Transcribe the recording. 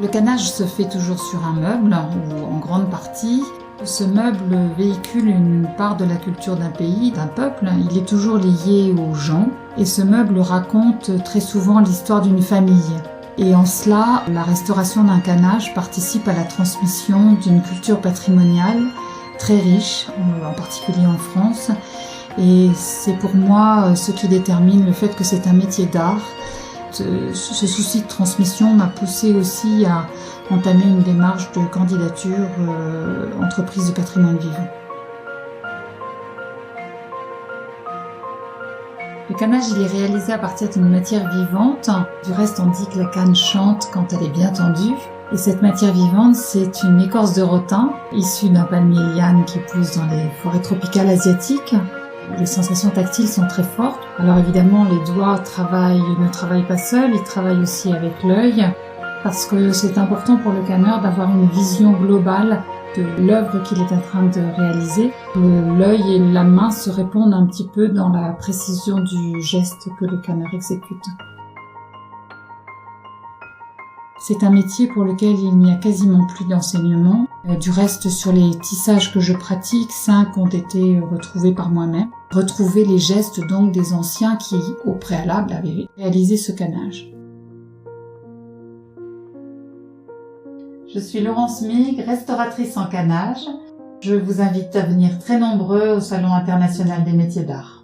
Le canage se fait toujours sur un meuble, ou en grande partie. Ce meuble véhicule une part de la culture d'un pays, d'un peuple. Il est toujours lié aux gens. Et ce meuble raconte très souvent l'histoire d'une famille. Et en cela, la restauration d'un canage participe à la transmission d'une culture patrimoniale très riche, en particulier en France. Et c'est pour moi ce qui détermine le fait que c'est un métier d'art. Ce souci de transmission m'a poussé aussi à entamer une démarche de candidature entreprise de patrimoine vivant. Le canage, il est réalisé à partir d'une matière vivante. Du reste, on dit que la canne chante quand elle est bien tendue. Et cette matière vivante, c'est une écorce de rotin, issue d'un palmier liane qui pousse dans les forêts tropicales asiatiques. Les sensations tactiles sont très fortes. Alors évidemment, les doigts ne travaillent pas seuls, ils travaillent aussi avec l'œil, parce que c'est important pour le canneur d'avoir une vision globale de l'œuvre qu'il est en train de réaliser. L'œil et la main se répondent un petit peu dans la précision du geste que le canneur exécute. C'est un métier pour lequel il n'y a quasiment plus d'enseignement. Du reste, sur les tissages que je pratique, 5 ont été retrouvés par moi-même. Retrouver les gestes donc des anciens qui, au préalable, avaient réalisé ce canage. Je suis Laurence Mig, restauratrice en canage. Je vous invite à venir très nombreux au Salon international des métiers d'art.